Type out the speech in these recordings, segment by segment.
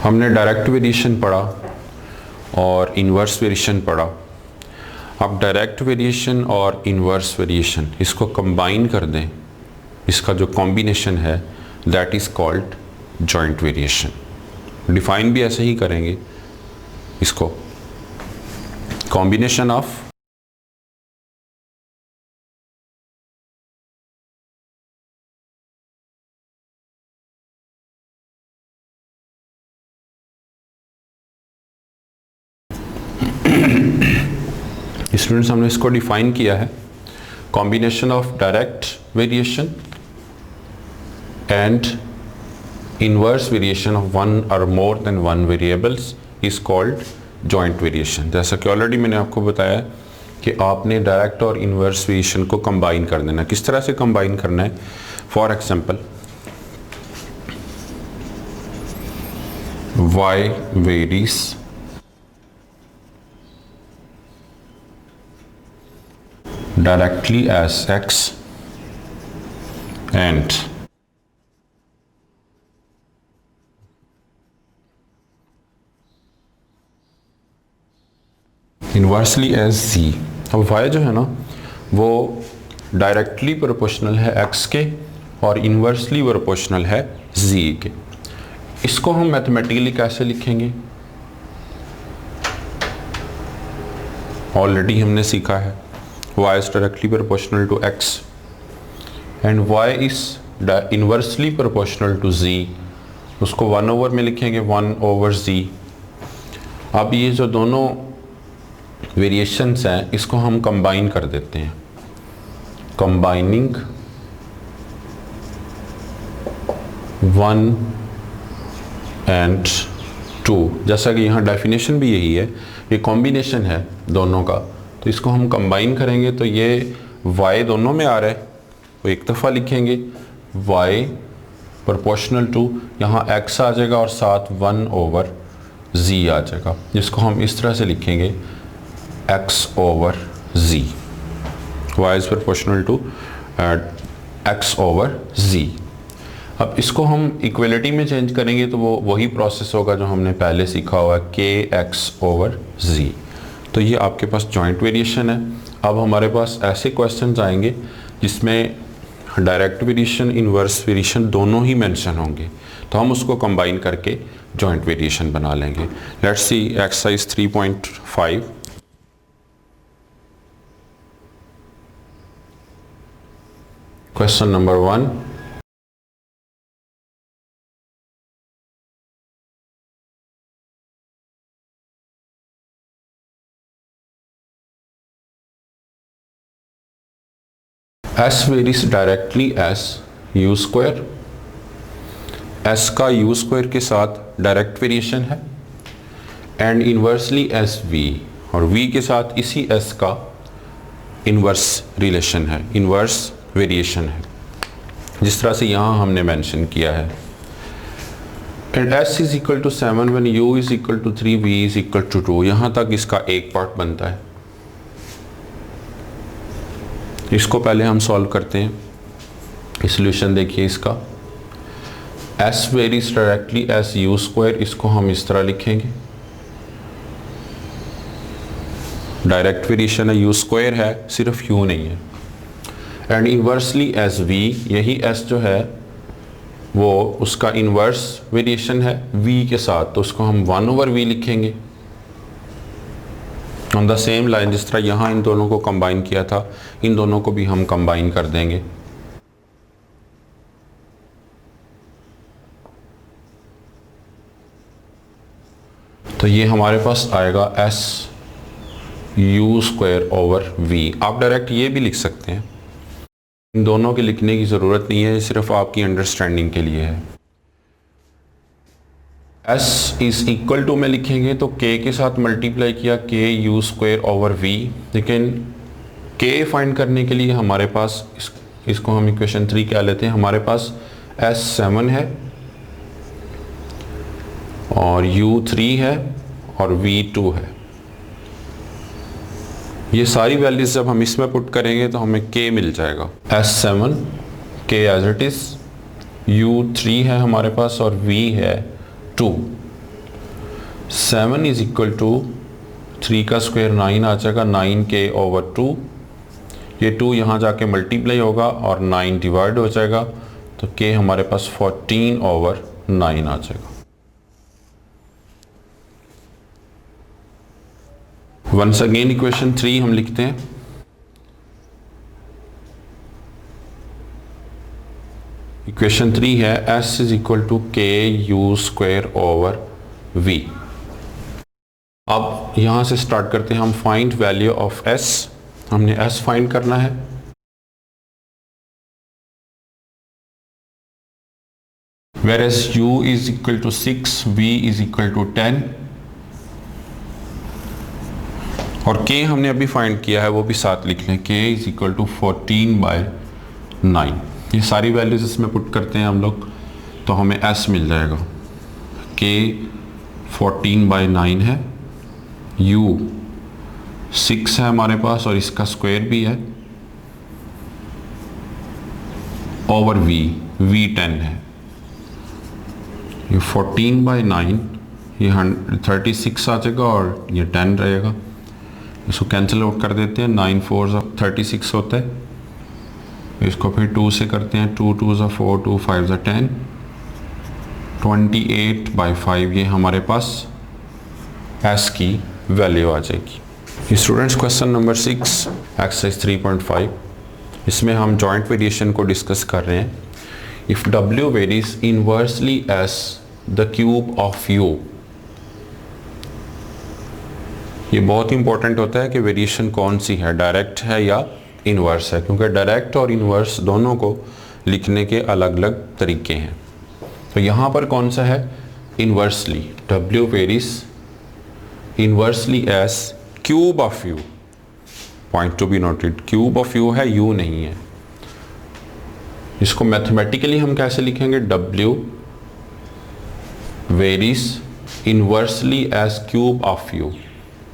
हमने direct variation पढ़ा और इन्वर्स वेरिएशन पढ़ा। अब डायरेक्ट वेरिएशन और इन्वर्स वेरिएशन इसको कंबाइन कर दें, इसका जो कॉम्बिनेशन है that is called joint variation. Define भी ऐसे ही करेंगे इसको, कॉम्बिनेशन ऑफ स्टूडेंट्स हमने इसको डिफाइन किया है, combination of direct variation and inverse variation of one और more than one variables is called joint variation. जैसा कि ऑलरेडी मैंने आपको बताया कि आपने डायरेक्ट और इनवर्स वेरिएशन को कंबाइन कर देना। किस तरह से कंबाइन करना है? For example y varies directly as x and inversely as z। अब y जो है ना वो डायरेक्टली प्रोपोर्शनल है x के और इन्वर्सली प्रोपोर्शनल है z के। इसको हम मैथमेटिकली कैसे लिखेंगे? ऑलरेडी हमने सीखा है y is directly proportional to x and y is inversely proportional to z। उसको 1 ओवर में लिखेंगे 1 ओवर z। अब ये जो दोनों वेरिएशंस हैं इसको हम कंबाइन कर देते हैं, कंबाइनिंग 1 एंड 2। जैसा कि यहाँ डेफिनेशन भी यही है, ये कॉम्बिनेशन है दोनों का, तो इसको हम कंबाइन करेंगे तो ये y दोनों में आ रहा है तो एक दफ़ा लिखेंगे y प्रोपोर्शनल टू, यहाँ x आ जाएगा और साथ 1 ओवर z आ जाएगा, जिसको हम इस तरह से लिखेंगे x over z। y is proportional to x over z। अब इसको हम इक्वलिटी में चेंज करेंगे तो वो वही प्रोसेस होगा जो हमने पहले सीखा हुआ है, kx ओवर z। तो ये आपके पास जॉइंट वेरिएशन है। अब हमारे पास ऐसे क्वेश्चंस आएंगे जिसमें डायरेक्ट वेरिएशन इन्वर्स वेरिएशन दोनों ही मेंशन होंगे, तो हम उसको कंबाइन करके जॉइंट वेरिएशन बना लेंगे। Let's see exercise 3.5। Question number 1, s varies directly as u square। s का u स्क्वायर के साथ डायरेक्ट वेरिएशन है एंड इन्वर्सली एस v, और v के साथ इसी s का इन्वर्स रिलेशन है, इन्वर्स वेरिएशन है, जिस तरह से यहाँ हमने मेंशन किया है। And s is equal to 7 when u is equal to 3 v is equal to 2। यहाँ तक इसका एक पार्ट बनता है। इसको पहले हम सॉल्व करते हैं। सॉल्यूशन देखिए इसका, s varies directly S u square, इसको हम इस तरह लिखेंगे, डायरेक्ट वेरिएशन है, u स्क्वायर है, सिर्फ u नहीं है। एंड इन्वर्सली एस v, यही s जो है वो उसका इन्वर्स वेरिएशन है v के साथ, तो उसको हम 1 ओवर v लिखेंगे। ऑन द सेम लाइन जिस तरह यहाँ इन दोनों को कंबाइन किया था, इन दोनों को भी हम कंबाइन कर देंगे। तो ये हमारे पास आएगा s u square over v। आप डायरेक्ट ये भी लिख सकते हैं, इन दोनों के लिखने की ज़रूरत नहीं है, सिर्फ आपकी अंडरस्टैंडिंग के लिए है। s इज़ इक्वल टू में लिखेंगे तो k के साथ मल्टीप्लाई किया k u square over v, लेकिन k फाइंड करने के लिए हमारे पास इसको हम इक्वेशन 3 क्या लेते हैं, हमारे पास s 7 है और u 3 है और v 2 है। ये सारी वैल्यूज जब हम इसमें पुट करेंगे तो हमें k मिल जाएगा, s 7 k as it is, u 3 है हमारे पास और v है 2। 7 इज इक्वल टू 3 का स्क्वायर 9 आ जाएगा, 9k/2। ये 2 यहाँ जाके मल्टीप्लाई होगा और 9 डिवाइड हो जाएगा, तो k हमारे पास 14/9 आ जाएगा। वंस अगेन इक्वेशन 3 हम लिखते हैं। इक्वेशन 3 है s is equal to KU²/V। अब यहां से स्टार्ट करते हैं हम। फाइंड वैल्यू ऑफ s, हमने s फाइंड करना है। whereas u is equal to 6, v is equal to 10 और k हमने अभी फाइंड किया है वो भी साथ लिख लें। k is equal to 14/9। ये सारी वैल्यूज इसमें पुट करते हैं हम लोग तो हमें s मिल जाएगा। k 14/9 है, u 6 है हमारे पास और इसका स्क्वायर भी है, ओवर v 10 है। ये 14/9, ये 36 आ जाएगा और ये 10 रहेगा। इसको कैंसिल आउट कर देते हैं। 9 4 36 होता है। इसको फिर 2 से करते हैं। 2 2 4, 2 5 10, 28/5 ये हमारे पास s की वैल्यू आ जाएगी। स्टूडेंट्स क्वेश्चन नंबर 6 एक्सरसाइज 3.5, इसमें हम जॉइंट वेरिएशन को डिस्कस कर रहे हैं। If w varies inversely as the cube of u, ये बहुत इंपॉर्टेंट होता है कि वेरिएशन कौन सी है, डायरेक्ट है या इनवर्स है, क्योंकि डायरेक्ट और इनवर्स दोनों को लिखने के अलग अलग तरीके हैं। तो यहाँ पर कौन सा है, inversely. w varies inversely as cube of u, point to be noted, cube of u है, u नहीं है। इसको मैथमेटिकली हम कैसे लिखेंगे, w varies inversely as cube of u,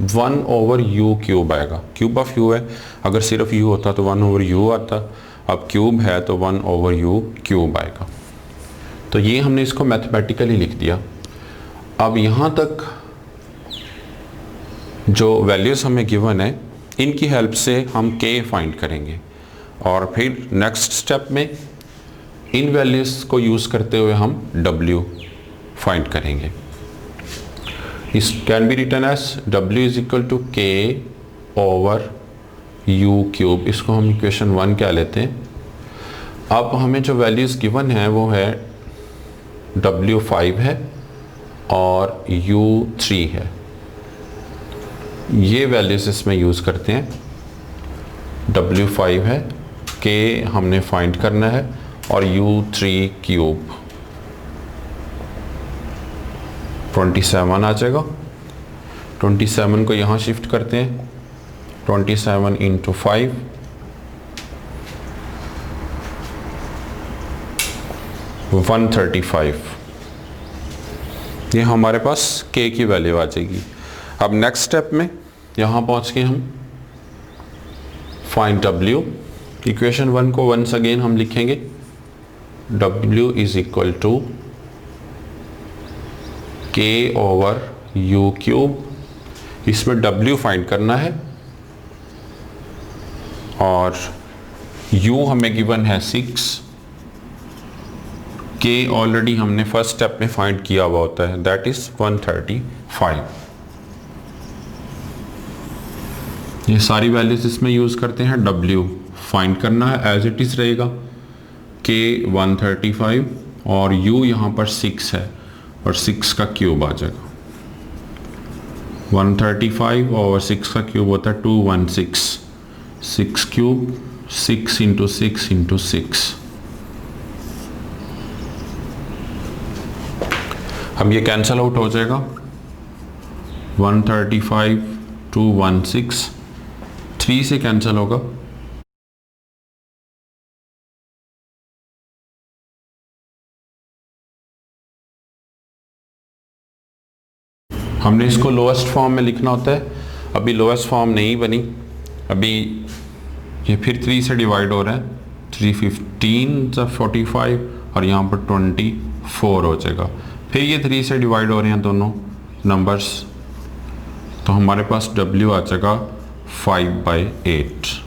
1/u³ आएगा। क्यूब ऑफ u है, अगर सिर्फ u होता तो 1/u आता, अब क्यूब है तो 1/u³ आएगा। तो ये हमने इसको मैथमेटिकली लिख दिया। अब यहाँ तक जो वैल्यूज़ हमें गिवन है इनकी हेल्प से हम k फाइंड करेंगे और फिर नेक्स्ट स्टेप में इन वैल्यूज़ को यूज़ करते हुए हम w फाइंड करेंगे। इस can be written as w is equal to k/u³। इसको हम इक्वेशन 1 क्या लेते हैं। अब हमें जो वैल्यूज़ गिवन है वो है w 5 है और u 3 है। ये वैल्यूज़ इसमें यूज़ करते हैं। w 5 है, k हमने फाइंड करना है और u 3³ 27 आ जाएगा। 27 को यहाँ शिफ्ट करते हैं। 27 × 5 135, ये हमारे पास k की वैल्यू आ जाएगी। अब नेक्स्ट स्टेप में यहाँ पहुँच के हम फाइंड w। इक्वेशन 1 को वंस अगेन हम लिखेंगे। w is equal to k/u³। इसमें w फाइंड करना है और u हमें गिवन है 6। k ऑलरेडी हमने फर्स्ट स्टेप में फाइंड किया हुआ होता है, दैट इज 135। ये सारी वैल्यूज इसमें यूज करते हैं। w फाइंड करना है, एज इट इज रहेगा k 135 और u यहाँ पर 6 है और 6 का क्यूब आ जाएगा। 135 और 6 का क्यूब होता है 216, 6³ 6 × 6 × 6। अब ये कैंसल आउट हो जाएगा। 135 216 3 से कैंसिल होगा। हमने इसको लोएस्ट फॉर्म में लिखना होता है। अभी लोएस्ट फॉर्म नहीं बनी, अभी ये फिर 3 से डिवाइड हो रहा है। 3 15 45 और यहाँ पर 24 हो जाएगा। फिर ये 3 से डिवाइड हो रहे हैं दोनों, नंबर्स, तो हमारे पास W आ जाएगा 5/8।